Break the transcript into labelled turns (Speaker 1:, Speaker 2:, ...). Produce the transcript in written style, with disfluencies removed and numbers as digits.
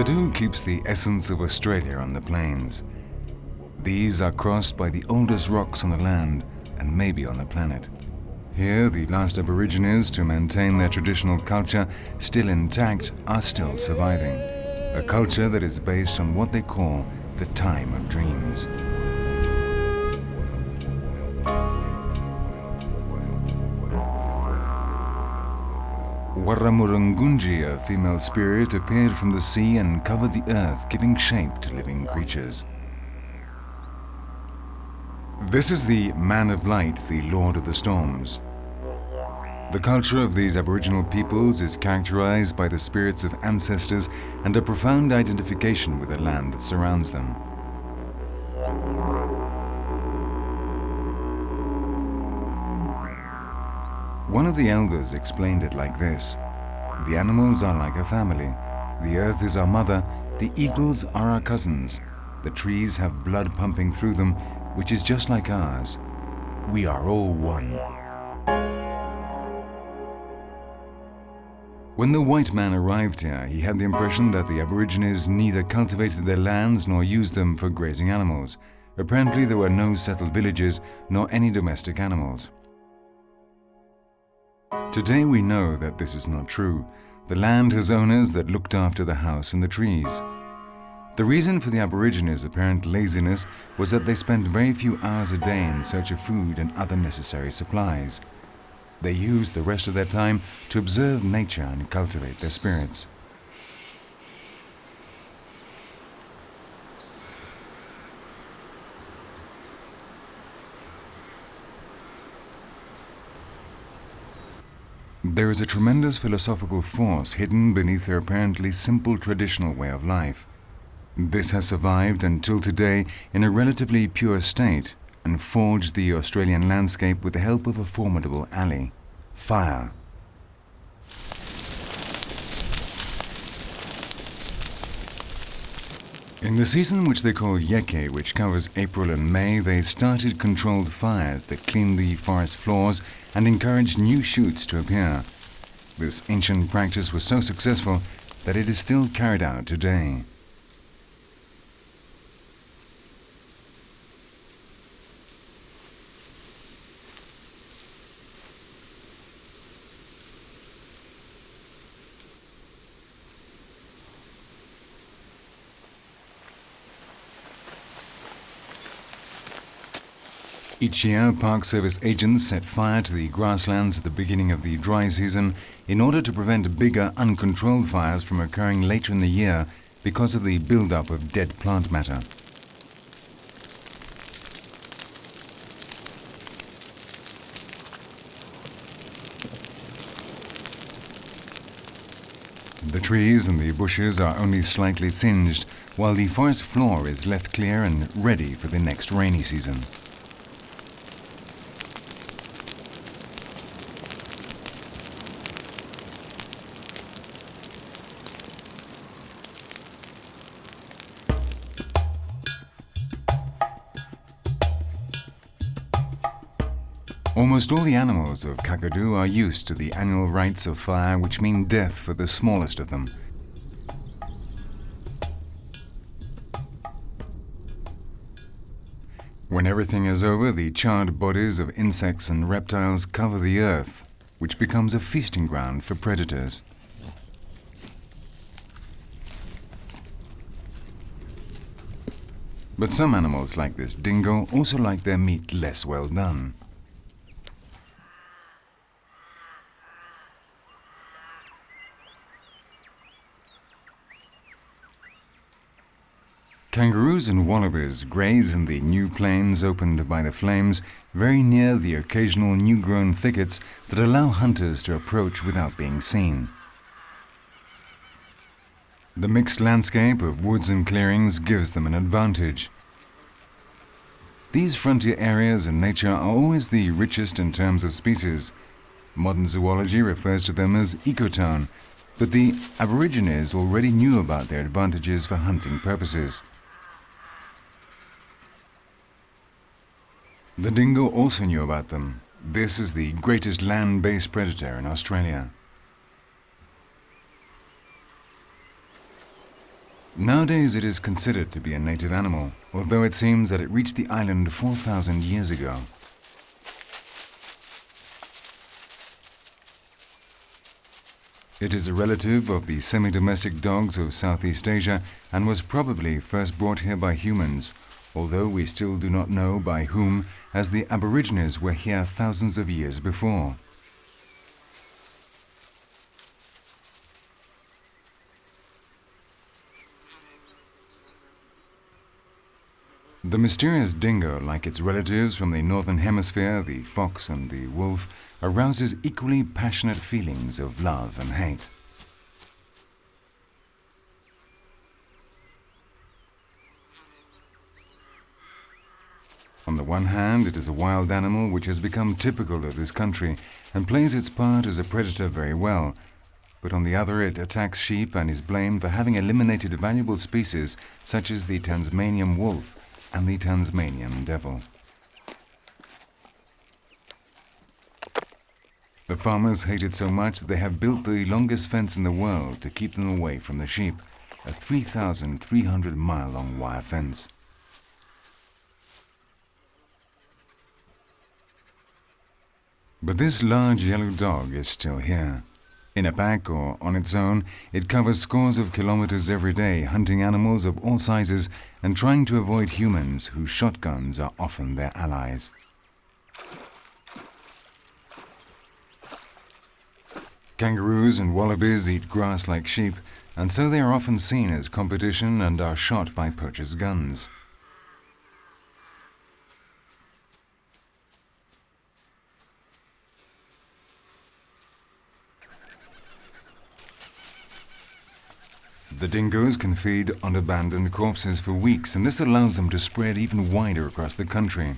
Speaker 1: Kakadu keeps the essence of Australia on the plains. These are crossed by the oldest rocks on the land and maybe on the planet. Here, the last Aborigines to maintain their traditional culture, still intact, are still surviving. A culture that is based on what they call the time of dreams. Warramurungunji, a female spirit, appeared from the sea and covered the earth, giving shape to living creatures. This is the Man of Light, the Lord of the Storms. The culture of these Aboriginal peoples is characterized by the spirits of ancestors and a profound identification with the land that surrounds them. One of the elders explained it like this: the animals are like a family, the earth is our mother, the eagles are our cousins, the trees have blood pumping through them, which is just like ours. We are all one. When the white man arrived here, he had the impression that the Aborigines neither cultivated their lands nor used them for grazing animals. Apparently there were no settled villages nor any domestic animals. Today we know that this is not true. The land has owners that looked after the house and the trees. The reason for the Aborigines' apparent laziness was that they spent very few hours a day in search of food and other necessary supplies. They used the rest of their time to observe nature and cultivate their spirits. There is a tremendous philosophical force hidden beneath their apparently simple traditional way of life. This has survived until today in a relatively pure state and forged the Australian landscape with the help of a formidable ally: fire. In the season which they call Yeke, which covers April and May, they started controlled fires that cleaned the forest floors and encouraged new shoots to appear. This ancient practice was so successful that it is still carried out today. Each year, Park Service agents set fire to the grasslands at the beginning of the dry season in order to prevent bigger, uncontrolled fires from occurring later in the year because of the build-up of dead plant matter. The trees and the bushes are only slightly singed, while the forest floor is left clear and ready for the next rainy season. Almost all the animals of Kakadu are used to the annual rites of fire, which mean death for the smallest of them. When everything is over, the charred bodies of insects and reptiles cover the earth, which becomes a feasting ground for predators. But some animals, like this dingo, also like their meat less well done. Kangaroos and Wallabies graze in the new plains opened by the flames, very near the occasional new-grown thickets that allow hunters to approach without being seen. The mixed landscape of woods and clearings gives them an advantage. These frontier areas in nature are always the richest in terms of species. Modern zoology refers to them as ecotone, but the Aborigines already knew about their advantages for hunting purposes. The dingo also knew about them. This is the greatest land-based predator in Australia. Nowadays it is considered to be a native animal, although it seems that it reached the island 4,000 years ago. It is a relative of the semi-domestic dogs of Southeast Asia and was probably first brought here by humans, although we still do not know by whom, as the Aborigines were here thousands of years before. The mysterious dingo, like its relatives from the northern hemisphere, the fox and the wolf, arouses equally passionate feelings of love and hate. On the one hand, it is a wild animal which has become typical of this country and plays its part as a predator very well, but on the other it attacks sheep and is blamed for having eliminated valuable species such as the Tasmanian wolf and the Tasmanian devil. The farmers hate it so much that they have built the longest fence in the world to keep them away from the sheep, a 3,300-mile-long wire fence. But this large yellow dog is still here. In a pack or on its own, it covers scores of kilometers every day, hunting animals of all sizes and trying to avoid humans whose shotguns are often their allies. Kangaroos and wallabies eat grass like sheep, and so they are often seen as competition and are shot by poachers' guns. The dingoes can feed on abandoned corpses for weeks, and this allows them to spread even wider across the country.